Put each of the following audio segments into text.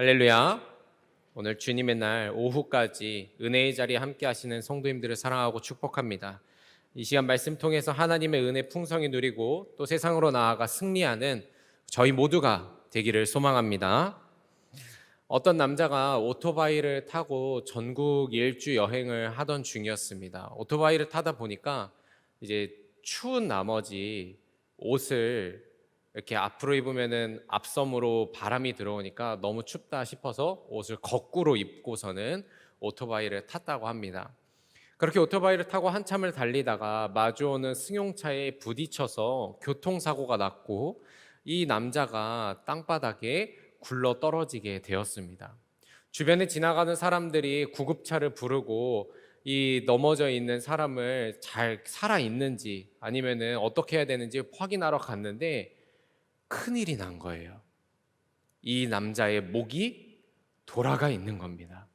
할렐루야. 오늘 주님의 날 오후까지 은혜의 자리에 함께 하시는 성도님들을 사랑하고 축복합니다. 이 시간 말씀 통해서 하나님의 은혜 풍성히 누리고 또 세상으로 나아가 승리하는 저희 모두가 되기를 소망합니다. 어떤 남자가 오토바이를 타고 전국 일주 여행을 하던 중이었습니다. 오토바이를 타다 보니까 이제 추운 나머지 옷을 이렇게 앞으로 입으면은 앞섬으로 바람이 들어오니까 너무 춥다 싶어서 옷을 거꾸로 입고서는 오토바이를 탔다고 합니다. 그렇게 오토바이를 타고 한참을 달리다가 마주오는 승용차에 부딪혀서 교통사고가 났고 이 남자가 땅바닥에 굴러 떨어지게 되었습니다. 주변에 지나가는 사람들이 구급차를 부르고 이 넘어져 있는 사람을 잘 살아 있는지 아니면은 어떻게 해야 되는지 확인하러 갔는데 큰일이 난 거예요. 이 남자의 목이 돌아가 있는 겁니다.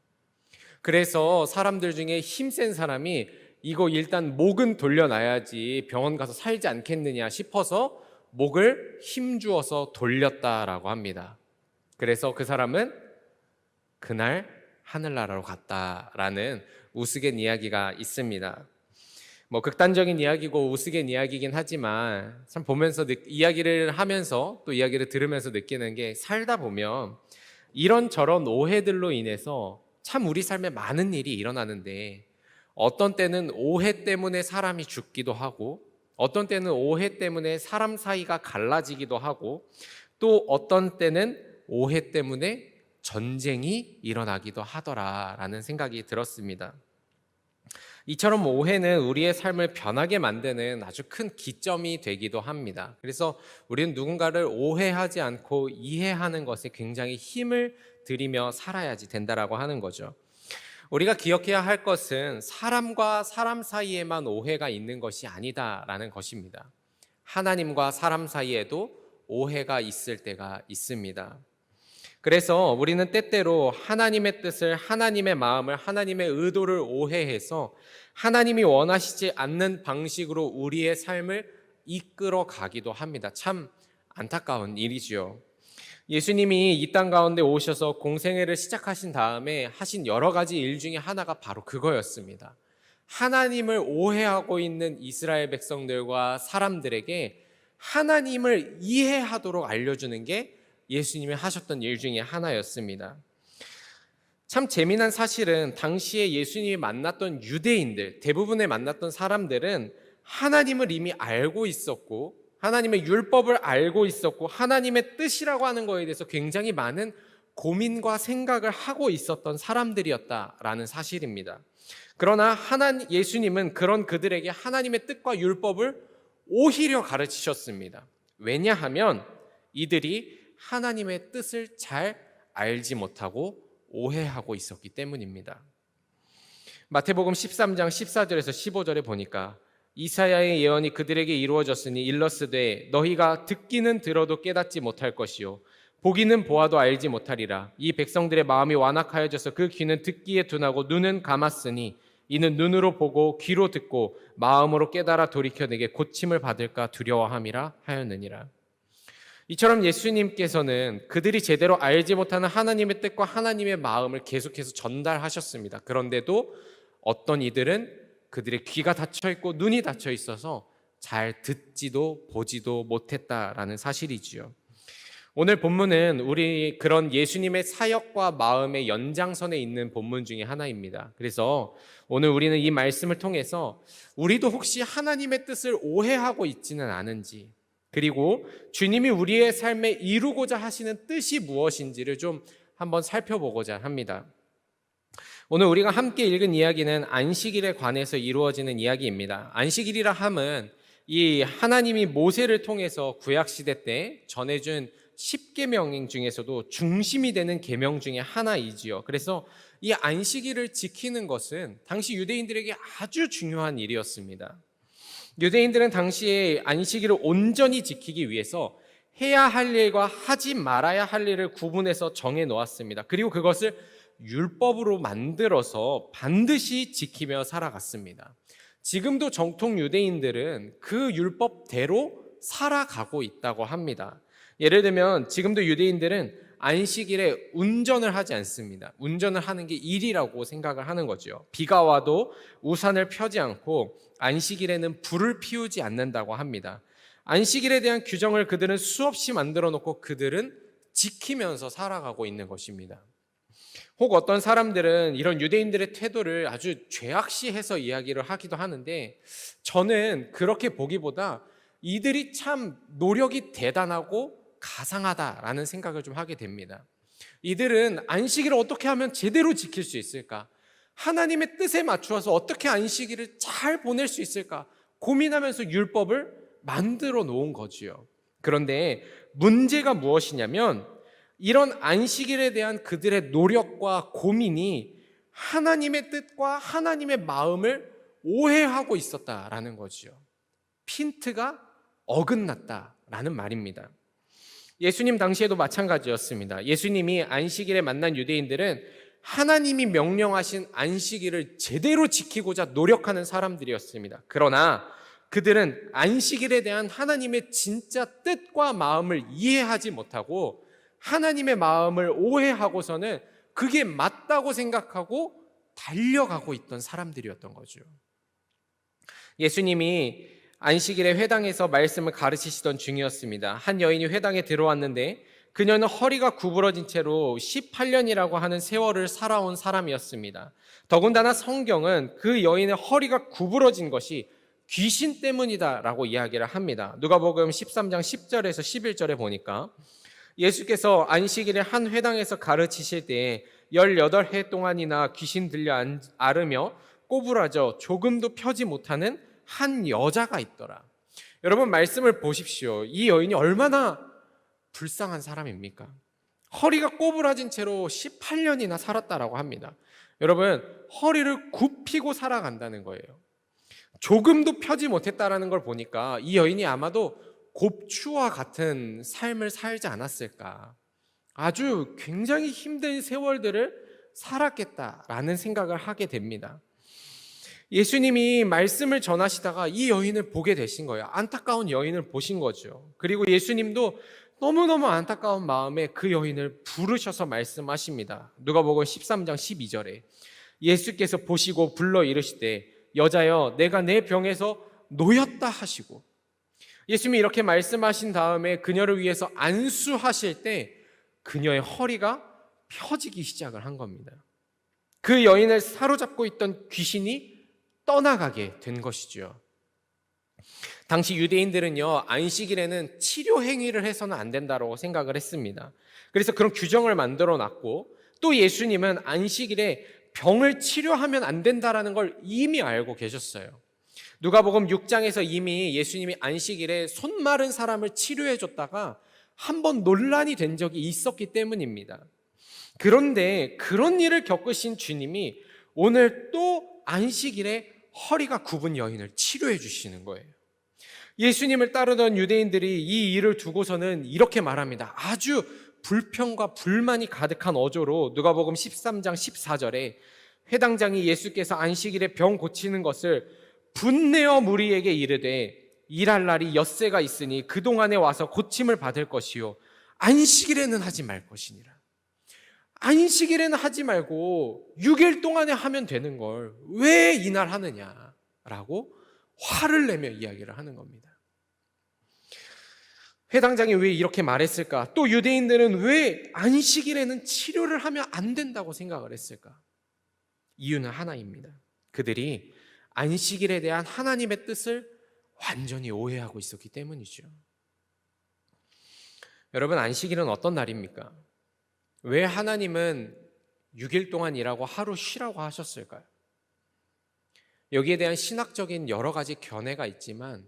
그래서 사람들 중에 힘센 사람이 이거 일단 목은 돌려놔야지 병원 가서 살지 않겠느냐 싶어서 목을 힘주어서 돌렸다라고 합니다. 그래서 그 사람은 그날 하늘나라로 갔다라는 우스갯 이야기가 있습니다. 극단적인 이야기고 우스갯 이야기긴 하지만 참 보면서 이야기를 하면서 또 이야기를 들으면서 느끼는 게 살다 보면 이런저런 오해들로 인해서 참 우리 삶에 많은 일이 일어나는데 어떤 때는 오해 때문에 사람이 죽기도 하고 어떤 때는 오해 때문에 사람 사이가 갈라지기도 하고 또 어떤 때는 오해 때문에 전쟁이 일어나기도 하더라라는 생각이 들었습니다. 이처럼 오해는 우리의 삶을 변하게 만드는 아주 큰 기점이 되기도 합니다. 그래서 우리는 누군가를 오해하지 않고 이해하는 것에 굉장히 힘을 들이며 살아야지 된다라고 하는 거죠. 우리가 기억해야 할 것은 사람과 사람 사이에만 오해가 있는 것이 아니다라는 것입니다. 하나님과 사람 사이에도 오해가 있을 때가 있습니다. 그래서 우리는 때때로 하나님의 뜻을, 하나님의 마음을, 하나님의 의도를 오해해서 하나님이 원하시지 않는 방식으로 우리의 삶을 이끌어 가기도 합니다. 참 안타까운 일이지요. 예수님이 이 땅 가운데 오셔서 공생애를 시작하신 다음에 하신 여러 가지 일 중에 하나가 바로 그거였습니다. 하나님을 오해하고 있는 이스라엘 백성들과 사람들에게 하나님을 이해하도록 알려주는 게 예수님이 하셨던 일 중에 하나였습니다. 참 재미난 사실은 당시에 예수님이 만났던 유대인들, 대부분의 만났던 사람들은 하나님을 이미 알고 있었고 하나님의 율법을 알고 있었고 하나님의 뜻이라고 하는 것에 대해서 굉장히 많은 고민과 생각을 하고 있었던 사람들이었다라는 사실입니다. 그러나 예수님은 그런 그들에게 하나님의 뜻과 율법을 오히려 가르치셨습니다. 왜냐하면 이들이 하나님의 뜻을 잘 알지 못하고 오해하고 있었기 때문입니다. 마태복음 13장 14절에서 15절에 보니까 이사야의 예언이 그들에게 이루어졌으니 일러스되 너희가 듣기는 들어도 깨닫지 못할 것이요 보기는 보아도 알지 못하리라. 이 백성들의 마음이 완악하여져서 그 귀는 듣기에 둔하고 눈은 감았으니 이는 눈으로 보고 귀로 듣고 마음으로 깨달아 돌이켜 내게 고침을 받을까 두려워함이라 하였느니라. 이처럼 예수님께서는 그들이 제대로 알지 못하는 하나님의 뜻과 하나님의 마음을 계속해서 전달하셨습니다. 그런데도 어떤 이들은 그들의 귀가 닫혀 있고 눈이 닫혀 있어서 잘 듣지도 보지도 못했다라는 사실이지요. 오늘 본문은 우리 그런 예수님의 사역과 마음의 연장선에 있는 본문 중에 하나입니다. 그래서 오늘 우리는 이 말씀을 통해서 우리도 혹시 하나님의 뜻을 오해하고 있지는 않은지, 그리고 주님이 우리의 삶에 이루고자 하시는 뜻이 무엇인지를 좀 한번 살펴보고자 합니다. 오늘 우리가 함께 읽은 이야기는 안식일에 관해서 이루어지는 이야기입니다. 안식일이라 함은 이 하나님이 모세를 통해서 구약시대 때 전해준 10계명 중에서도 중심이 되는 계명 중에 하나이지요. 그래서 이 안식일을 지키는 것은 당시 유대인들에게 아주 중요한 일이었습니다. 유대인들은 당시에 안식일을 온전히 지키기 위해서 해야 할 일과 하지 말아야 할 일을 구분해서 정해 놓았습니다. 그리고 그것을 율법으로 만들어서 반드시 지키며 살아갔습니다. 지금도 정통 유대인들은 그 율법대로 살아가고 있다고 합니다. 예를 들면 지금도 유대인들은 안식일에 운전을 하지 않습니다. 운전을 하는 게 일이라고 생각을 하는 거죠. 비가 와도 우산을 펴지 않고 안식일에는 불을 피우지 않는다고 합니다. 안식일에 대한 규정을 그들은 수없이 만들어 놓고 그들은 지키면서 살아가고 있는 것입니다. 혹 어떤 사람들은 이런 유대인들의 태도를 아주 죄악시해서 이야기를 하기도 하는데, 저는 그렇게 보기보다 이들이 참 노력이 대단하고 가상하다라는 생각을 좀 하게 됩니다. 이들은 안식일을 어떻게 하면 제대로 지킬 수 있을까? 하나님의 뜻에 맞추어서 어떻게 안식일을 잘 보낼 수 있을까? 고민하면서 율법을 만들어 놓은 거지요. 그런데 문제가 무엇이냐면, 이런 안식일에 대한 그들의 노력과 고민이 하나님의 뜻과 하나님의 마음을 오해하고 있었다라는 거지요. 핀트가 어긋났다라는 말입니다. 예수님 당시에도 마찬가지였습니다. 예수님이 안식일에 만난 유대인들은 하나님이 명령하신 안식일을 제대로 지키고자 노력하는 사람들이었습니다. 그러나 그들은 안식일에 대한 하나님의 진짜 뜻과 마음을 이해하지 못하고 하나님의 마음을 오해하고서는 그게 맞다고 생각하고 달려가고 있던 사람들이었던 거죠. 예수님이 안식일에 회당에서 말씀을 가르치시던 중이었습니다. 한 여인이 회당에 들어왔는데 그녀는 허리가 구부러진 채로 18년이라고 하는 세월을 살아온 사람이었습니다. 더군다나 성경은 그 여인의 허리가 구부러진 것이 귀신 때문이다라고 이야기를 합니다. 누가복음 13장 10절에서 11절에 보니까 예수께서 안식일에 한 회당에서 가르치실 때에 18해 동안이나 귀신 들려 앓으며 꼬부라져 조금도 펴지 못하는 한 여자가 있더라. 여러분, 말씀을 보십시오. 이 여인이 얼마나 불쌍한 사람입니까? 허리가 꼬부라진 채로 18년이나 살았다라고 합니다. 여러분, 허리를 굽히고 살아간다는 거예요. 조금도 펴지 못했다라는 걸 보니까 이 여인이 아마도 곱추와 같은 삶을 살지 않았을까. 아주 굉장히 힘든 세월들을 살았겠다라는 생각을 하게 됩니다. 예수님이 말씀을 전하시다가 이 여인을 보게 되신 거예요. 안타까운 여인을 보신 거죠. 그리고 예수님도 너무너무 안타까운 마음에 그 여인을 부르셔서 말씀하십니다. 누가복음 13장 12절에 예수께서 보시고 불러 이르시되 여자여 내가 내 병에서 놓였다 하시고, 예수님이 이렇게 말씀하신 다음에 그녀를 위해서 안수하실 때 그녀의 허리가 펴지기 시작을 한 겁니다. 그 여인을 사로잡고 있던 귀신이 떠나가게 된 것이죠. 당시 유대인들은요, 안식일에는 치료 행위를 해서는 안 된다고 생각을 했습니다. 그래서 그런 규정을 만들어 놨고, 또 예수님은 안식일에 병을 치료하면 안 된다라는 걸 이미 알고 계셨어요. 누가복음 6장에서 이미 예수님이 안식일에 손 마른 사람을 치료해 줬다가 한번 논란이 된 적이 있었기 때문입니다. 그런데 그런 일을 겪으신 주님이 오늘 또 안식일에 허리가 굽은 여인을 치료해 주시는 거예요. 예수님을 따르던 유대인들이 이 일을 두고서는 이렇게 말합니다. 아주 불평과 불만이 가득한 어조로 누가복음 13장 14절에 회당장이 예수께서 안식일에 병 고치는 것을 분내어 무리에게 이르되 일할 날이 엿새가 있으니 그동안에 와서 고침을 받을 것이요 안식일에는 하지 말 것이니라. 안식일에는 하지 말고 6일 동안에 하면 되는 걸 왜 이날 하느냐라고 화를 내며 이야기를 하는 겁니다. 회당장이 왜 이렇게 말했을까? 또 유대인들은 왜 안식일에는 치료를 하면 안 된다고 생각을 했을까? 이유는 하나입니다. 그들이 안식일에 대한 하나님의 뜻을 완전히 오해하고 있었기 때문이죠. 여러분, 안식일은 어떤 날입니까? 왜 하나님은 6일 동안 일하고 하루 쉬라고 하셨을까요? 여기에 대한 신학적인 여러 가지 견해가 있지만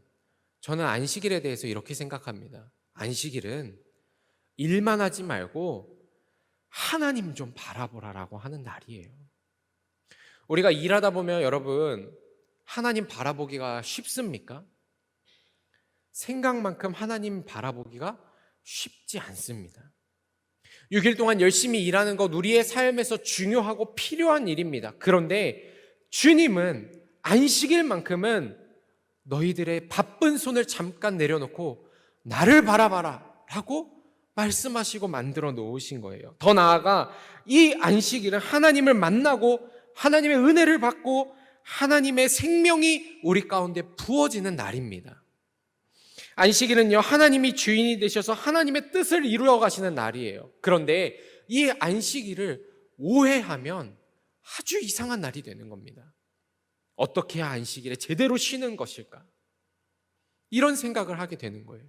저는 안식일에 대해서 이렇게 생각합니다. 안식일은 일만 하지 말고 하나님 좀 바라보라라고 하는 날이에요. 우리가 일하다 보면 여러분, 하나님 바라보기가 쉽습니까? 생각만큼 하나님 바라보기가 쉽지 않습니다. 6일 동안 열심히 일하는 것 우리의 삶에서 중요하고 필요한 일입니다. 그런데 주님은 안식일만큼은 너희들의 바쁜 손을 잠깐 내려놓고 나를 바라봐라 라고 말씀하시고 만들어 놓으신 거예요. 더 나아가 이 안식일은 하나님을 만나고 하나님의 은혜를 받고 하나님의 생명이 우리 가운데 부어지는 날입니다. 안식일은요, 하나님이 주인이 되셔서 하나님의 뜻을 이루어 가시는 날이에요. 그런데 이 안식일을 오해하면 아주 이상한 날이 되는 겁니다. 어떻게 해야 안식일에 제대로 쉬는 것일까? 이런 생각을 하게 되는 거예요.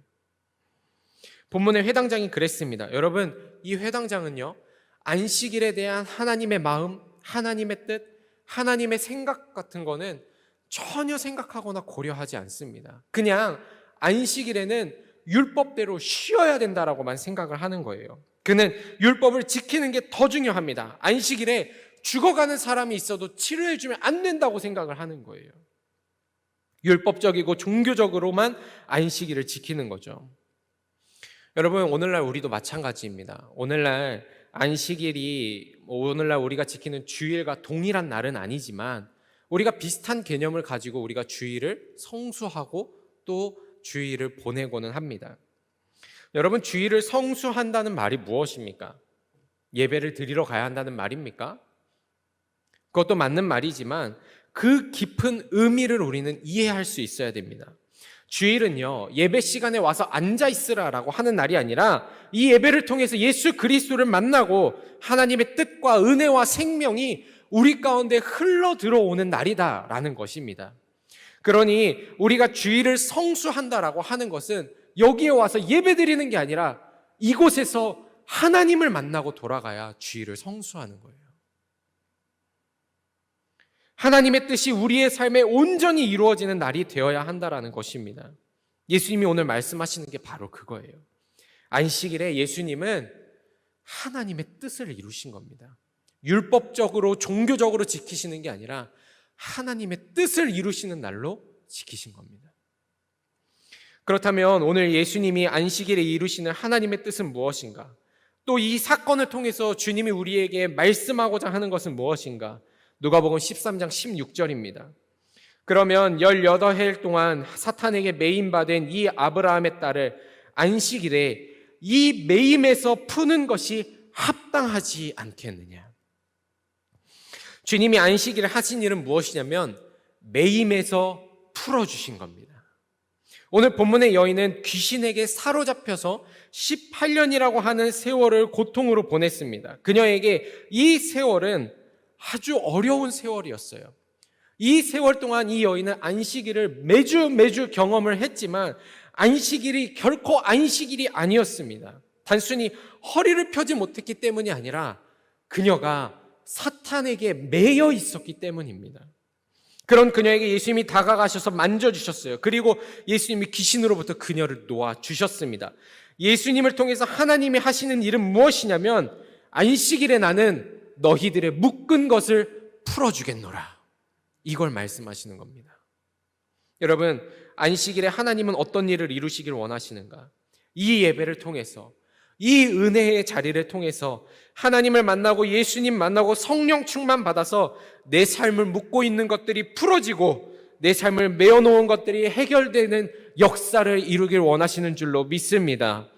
본문의 회당장이 그랬습니다. 여러분, 이 회당장은요, 안식일에 대한 하나님의 마음, 하나님의 뜻, 하나님의 생각 같은 거는 전혀 생각하거나 고려하지 않습니다. 그냥 안식일에는 율법대로 쉬어야 된다라고만 생각을 하는 거예요. 그는 율법을 지키는 게 더 중요합니다. 안식일에 죽어가는 사람이 있어도 치료해주면 안 된다고 생각을 하는 거예요. 율법적이고 종교적으로만 안식일을 지키는 거죠. 여러분, 오늘날 우리도 마찬가지입니다. 오늘날 안식일이 오늘날 우리가 지키는 주일과 동일한 날은 아니지만 우리가 비슷한 개념을 가지고 우리가 주일을 성수하고 또 주일을 보내고는 합니다. 여러분, 주일을 성수한다는 말이 무엇입니까? 예배를 드리러 가야 한다는 말입니까? 그것도 맞는 말이지만 그 깊은 의미를 우리는 이해할 수 있어야 됩니다. 주일은요, 예배 시간에 와서 앉아 있으라라고 하는 날이 아니라 이 예배를 통해서 예수 그리스도를 만나고 하나님의 뜻과 은혜와 생명이 우리 가운데 흘러 들어오는 날이다라는 것입니다. 그러니 우리가 주일을 성수한다라고 하는 것은 여기에 와서 예배 드리는 게 아니라 이곳에서 하나님을 만나고 돌아가야 주일을 성수하는 거예요. 하나님의 뜻이 우리의 삶에 온전히 이루어지는 날이 되어야 한다라는 것입니다. 예수님이 오늘 말씀하시는 게 바로 그거예요. 안식일에 예수님은 하나님의 뜻을 이루신 겁니다. 율법적으로 종교적으로 지키시는 게 아니라 하나님의 뜻을 이루시는 날로 지키신 겁니다. 그렇다면 오늘 예수님이 안식일에 이루시는 하나님의 뜻은 무엇인가? 또 이 사건을 통해서 주님이 우리에게 말씀하고자 하는 것은 무엇인가? 누가복음 13장 16절입니다. 그러면 18해 동안 사탄에게 매임받은 이 아브라함의 딸을 안식일에 이 매임에서 푸는 것이 합당하지 않겠느냐. 주님이 안식일에 하신 일은 무엇이냐면 매임에서 풀어주신 겁니다. 오늘 본문의 여인은 귀신에게 사로잡혀서 18년이라고 하는 세월을 고통으로 보냈습니다. 그녀에게 이 세월은 아주 어려운 세월이었어요. 이 세월 동안 이 여인은 안식일을 매주 경험을 했지만 안식일이 결코 안식일이 아니었습니다. 단순히 허리를 펴지 못했기 때문이 아니라 그녀가 사탄에게 매여 있었기 때문입니다. 그런 그녀에게 예수님이 다가가셔서 만져주셨어요. 그리고 예수님이 귀신으로부터 그녀를 놓아주셨습니다. 예수님을 통해서 하나님이 하시는 일은 무엇이냐면 안식일에 나는 너희들의 묶은 것을 풀어주겠노라. 이걸 말씀하시는 겁니다. 여러분, 안식일에 하나님은 어떤 일을 이루시길 원하시는가? 이 예배를 통해서, 이 은혜의 자리를 통해서 하나님을 만나고 예수님 만나고 성령 충만 받아서 내 삶을 묶고 있는 것들이 풀어지고 내 삶을 메어놓은 것들이 해결되는 역사를 이루길 원하시는 줄로 믿습니다.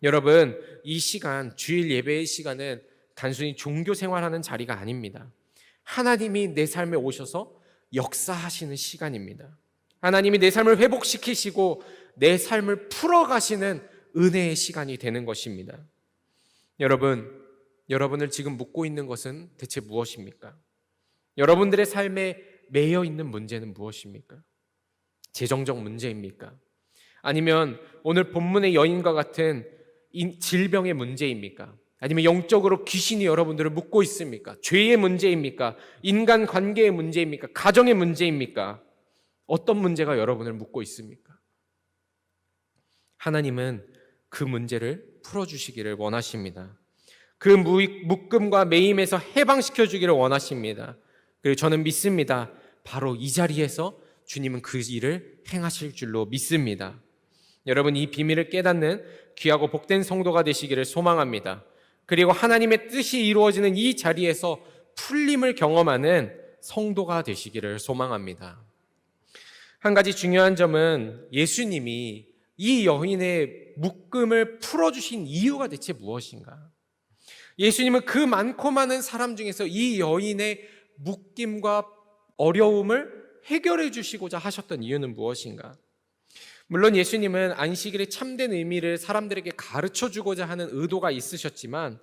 여러분, 이 시간, 주일 예배의 시간은 단순히 종교 생활하는 자리가 아닙니다. 하나님이 내 삶에 오셔서 역사하시는 시간입니다. 하나님이 내 삶을 회복시키시고 내 삶을 풀어가시는 은혜의 시간이 되는 것입니다. 여러분을 지금 묶고 있는 것은 대체 무엇입니까? 여러분들의 삶에 매여 있는 문제는 무엇입니까? 재정적 문제입니까? 아니면 오늘 본문의 여인과 같은 질병의 문제입니까? 아니면 영적으로 귀신이 여러분들을 묶고 있습니까? 죄의 문제입니까? 인간 관계의 문제입니까? 가정의 문제입니까? 어떤 문제가 여러분을 묶고 있습니까? 하나님은 그 문제를 풀어주시기를 원하십니다. 그 묶음과 매임에서 해방시켜 주기를 원하십니다. 그리고 저는 믿습니다. 바로 이 자리에서 주님은 그 일을 행하실 줄로 믿습니다. 여러분, 이 비밀을 깨닫는 귀하고 복된 성도가 되시기를 소망합니다. 그리고 하나님의 뜻이 이루어지는 이 자리에서 풀림을 경험하는 성도가 되시기를 소망합니다. 한 가지 중요한 점은 예수님이 이 여인의 묶음을 풀어주신 이유가 대체 무엇인가? 예수님은 그 많고 많은 사람 중에서 이 여인의 묶임과 어려움을 해결해 주시고자 하셨던 이유는 무엇인가? 물론 예수님은 안식일의 참된 의미를 사람들에게 가르쳐 주고자 하는 의도가 있으셨지만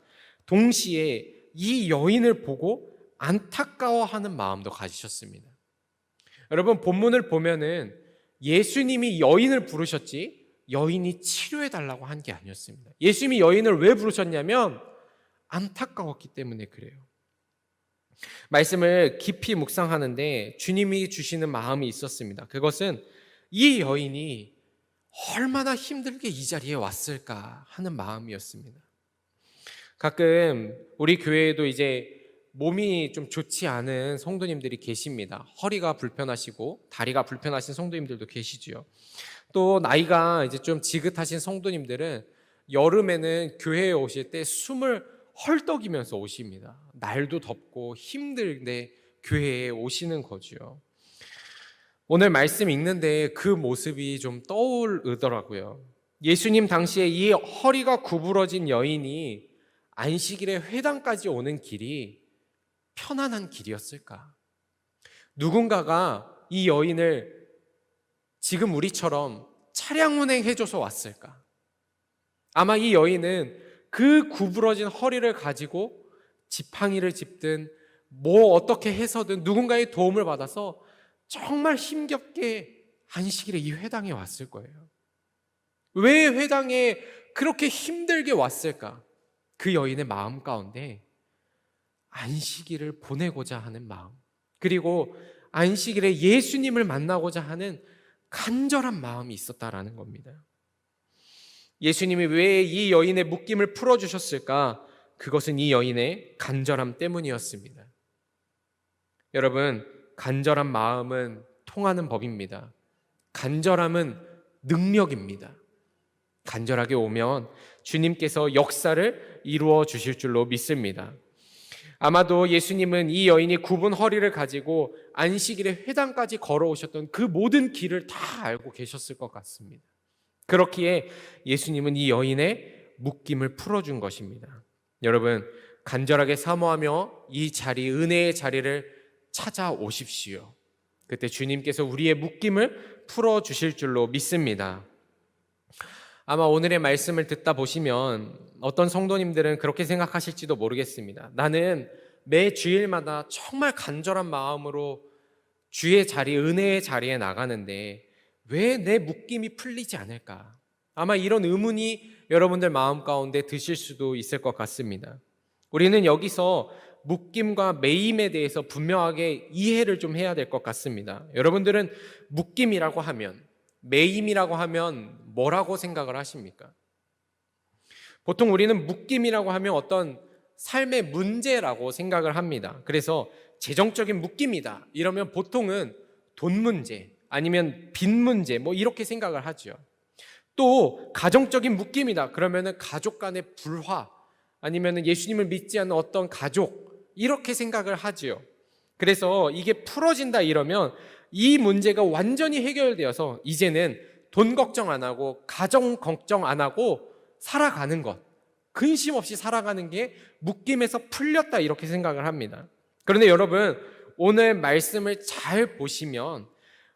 동시에 이 여인을 보고 안타까워하는 마음도 가지셨습니다. 여러분, 본문을 보면은 예수님이 여인을 부르셨지 여인이 치료해 달라고 한 게 아니었습니다. 예수님이 여인을 왜 부르셨냐면 안타까웠기 때문에 그래요. 말씀을 깊이 묵상하는데 주님이 주시는 마음이 있었습니다. 그것은 이 여인이 얼마나 힘들게 이 자리에 왔을까 하는 마음이었습니다. 가끔 우리 교회에도 이제 몸이 좀 좋지 않은 성도님들이 계십니다. 허리가 불편하시고 다리가 불편하신 성도님들도 계시지요. 또 나이가 이제 좀 지긋하신 성도님들은 여름에는 교회에 오실 때 숨을 헐떡이면서 오십니다. 날도 덥고 힘들데 교회에 오시는 거죠. 오늘 말씀 읽는데 그 모습이 좀 떠오르더라고요. 예수님 당시에 이 허리가 구부러진 여인이 안식일에 회당까지 오는 길이 편안한 길이었을까? 누군가가 이 여인을 지금 우리처럼 차량 운행해줘서 왔을까? 아마 이 여인은 그 구부러진 허리를 가지고 지팡이를 짚든 뭐 어떻게 해서든 누군가의 도움을 받아서 정말 힘겹게 안식일에 이 회당에 왔을 거예요. 왜 회당에 그렇게 힘들게 왔을까? 그 여인의 마음 가운데 안식일을 보내고자 하는 마음, 그리고 안식일에 예수님을 만나고자 하는 간절한 마음이 있었다라는 겁니다. 예수님이 왜 이 여인의 묶임을 풀어주셨을까? 그것은 이 여인의 간절함 때문이었습니다. 여러분, 간절한 마음은 통하는 법입니다. 간절함은 능력입니다. 간절하게 오면 주님께서 역사를 이루어 주실 줄로 믿습니다. 아마도 예수님은 이 여인이 굽은 허리를 가지고 안식일에 회당까지 걸어오셨던 그 모든 길을 다 알고 계셨을 것 같습니다. 그렇기에 예수님은 이 여인의 묶임을 풀어준 것입니다. 여러분, 간절하게 사모하며 이 자리, 은혜의 자리를 찾아오십시오. 그때 주님께서 우리의 묶임을 풀어주실 줄로 믿습니다. 아마 오늘의 말씀을 듣다 보시면 어떤 성도님들은 그렇게 생각하실지도 모르겠습니다. 나는 매 주일마다 정말 간절한 마음으로 주의 자리, 은혜의 자리에 나가는데 왜 내 묶임이 풀리지 않을까? 아마 이런 의문이 여러분들 마음 가운데 드실 수도 있을 것 같습니다. 우리는 여기서 묶임과 매임에 대해서 분명하게 이해를 좀 해야 될 것 같습니다. 여러분들은 묶임이라고 하면, 매임이라고 하면 뭐라고 생각을 하십니까? 보통 우리는 묶임이라고 하면 어떤 삶의 문제라고 생각을 합니다. 그래서 재정적인 묶임이다 이러면 보통은 돈 문제 아니면 빚 문제 뭐 이렇게 생각을 하죠. 또 가정적인 묶임이다 그러면은 가족 간의 불화 아니면은 예수님을 믿지 않는 어떤 가족 이렇게 생각을 하지요. 그래서 이게 풀어진다 이러면 이 문제가 완전히 해결되어서 이제는 돈 걱정 안 하고 가정 걱정 안 하고 살아가는 것, 근심 없이 살아가는 게 묶임에서 풀렸다 이렇게 생각을 합니다. 그런데 여러분, 오늘 말씀을 잘 보시면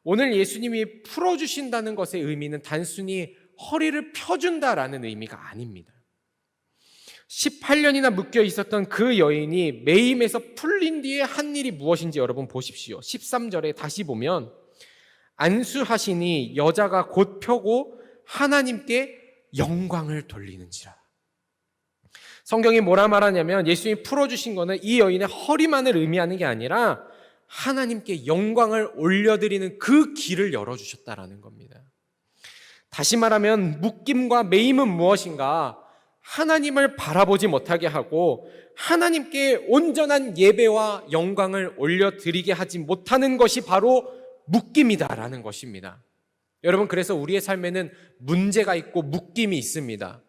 오늘 예수님이 풀어주신다는 것의 의미는 단순히 허리를 펴준다라는 의미가 아닙니다. 18년이나 묶여 있었던 그 여인이 매임에서 풀린 뒤에 한 일이 무엇인지 여러분 보십시오. 13절에 다시 보면 안수하시니 여자가 곧 펴고 하나님께 영광을 돌리는지라. 성경이 뭐라 말하냐면 예수님이 풀어주신 거는 이 여인의 허리만을 의미하는 게 아니라 하나님께 영광을 올려드리는 그 길을 열어주셨다라는 겁니다. 다시 말하면 묶임과 매임은 무엇인가? 하나님을 바라보지 못하게 하고 하나님께 온전한 예배와 영광을 올려드리게 하지 못하는 것이 바로 묶임이다라는 것입니다. 여러분, 그래서 우리의 삶에는 문제가 있고 묶임이 있습니다.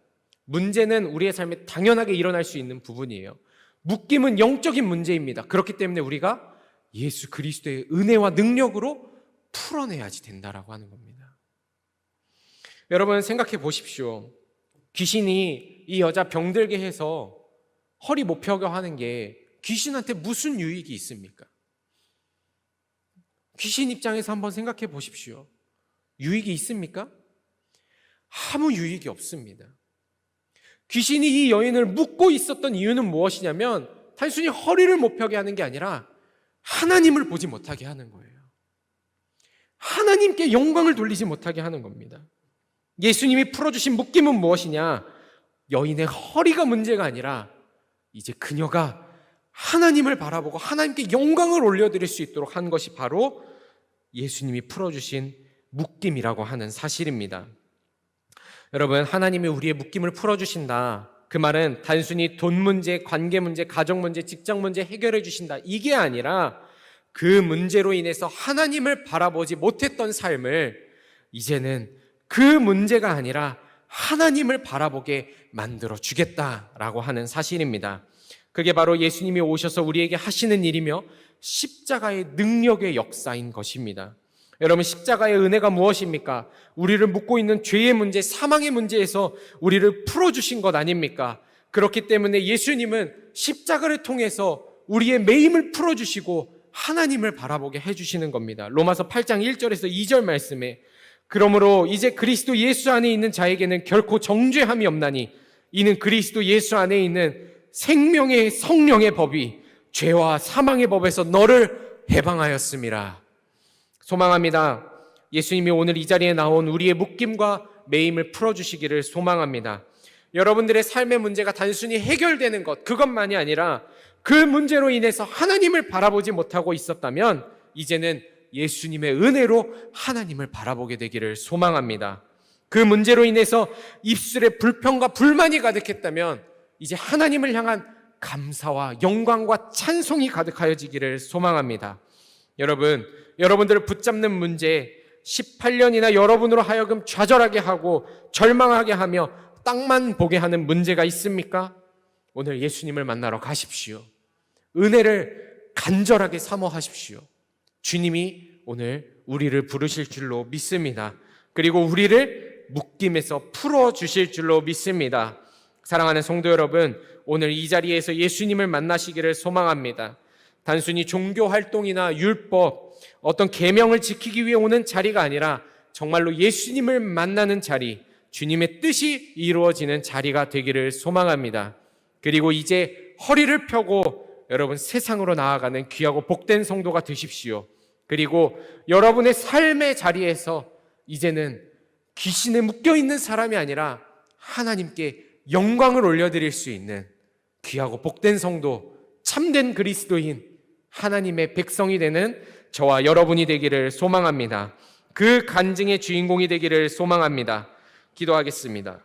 문제는 우리의 삶에 당연하게 일어날 수 있는 부분이에요. 묶임은 영적인 문제입니다. 그렇기 때문에 우리가 예수 그리스도의 은혜와 능력으로 풀어내야지 된다라고 하는 겁니다. 여러분 생각해 보십시오. 귀신이 이 여자 병들게 해서 허리 못 펴게 하는 게 귀신한테 무슨 유익이 있습니까? 귀신 입장에서 한번 생각해 보십시오. 유익이 있습니까? 아무 유익이 없습니다. 귀신이 이 여인을 묶고 있었던 이유는 무엇이냐면 단순히 허리를 못 펴게 하는 게 아니라 하나님을 보지 못하게 하는 거예요. 하나님께 영광을 돌리지 못하게 하는 겁니다. 예수님이 풀어주신 묶임은 무엇이냐? 여인의 허리가 문제가 아니라 이제 그녀가 하나님을 바라보고 하나님께 영광을 올려드릴 수 있도록 한 것이 바로 예수님이 풀어주신 묶임이라고 하는 사실입니다. 여러분, 하나님이 우리의 묶임을 풀어주신다. 그 말은 단순히 돈 문제, 관계 문제, 가정 문제, 직장 문제 해결해 주신다. 이게 아니라 그 문제로 인해서 하나님을 바라보지 못했던 삶을 이제는 그 문제가 아니라 하나님을 바라보게 만들어 주겠다라고 하는 사실입니다. 그게 바로 예수님이 오셔서 우리에게 하시는 일이며 십자가의 능력의 역사인 것입니다. 여러분, 십자가의 은혜가 무엇입니까? 우리를 묶고 있는 죄의 문제, 사망의 문제에서 우리를 풀어주신 것 아닙니까? 그렇기 때문에 예수님은 십자가를 통해서 우리의 매임을 풀어주시고 하나님을 바라보게 해주시는 겁니다. 로마서 8장 1절에서 2절 말씀에 그러므로 이제 그리스도 예수 안에 있는 자에게는 결코 정죄함이 없나니 이는 그리스도 예수 안에 있는 생명의 성령의 법이 죄와 사망의 법에서 너를 해방하였음이라. 소망합니다. 예수님이 오늘 이 자리에 나온 우리의 묶임과 매임을 풀어주시기를 소망합니다. 여러분들의 삶의 문제가 단순히 해결되는 것, 그것만이 아니라 그 문제로 인해서 하나님을 바라보지 못하고 있었다면 이제는 예수님의 은혜로 하나님을 바라보게 되기를 소망합니다. 그 문제로 인해서 입술에 불평과 불만이 가득했다면 이제 하나님을 향한 감사와 영광과 찬송이 가득하여지기를 소망합니다. 여러분들을 붙잡는 문제 18년이나 여러분으로 하여금 좌절하게 하고 절망하게 하며 땅만 보게 하는 문제가 있습니까? 오늘 예수님을 만나러 가십시오. 은혜를 간절하게 사모하십시오. 주님이 오늘 우리를 부르실 줄로 믿습니다. 그리고 우리를 묶임에서 풀어주실 줄로 믿습니다. 사랑하는 성도 여러분, 오늘 이 자리에서 예수님을 만나시기를 소망합니다. 단순히 종교 활동이나 율법, 어떤 계명을 지키기 위해 오는 자리가 아니라 정말로 예수님을 만나는 자리, 주님의 뜻이 이루어지는 자리가 되기를 소망합니다. 그리고 이제 허리를 펴고 여러분 세상으로 나아가는 귀하고 복된 성도가 되십시오. 그리고 여러분의 삶의 자리에서 이제는 귀신에 묶여있는 사람이 아니라 하나님께 영광을 올려드릴 수 있는 귀하고 복된 성도, 참된 그리스도인, 하나님의 백성이 되는 저와 여러분이 되기를 소망합니다. 그 간증의 주인공이 되기를 소망합니다. 기도하겠습니다.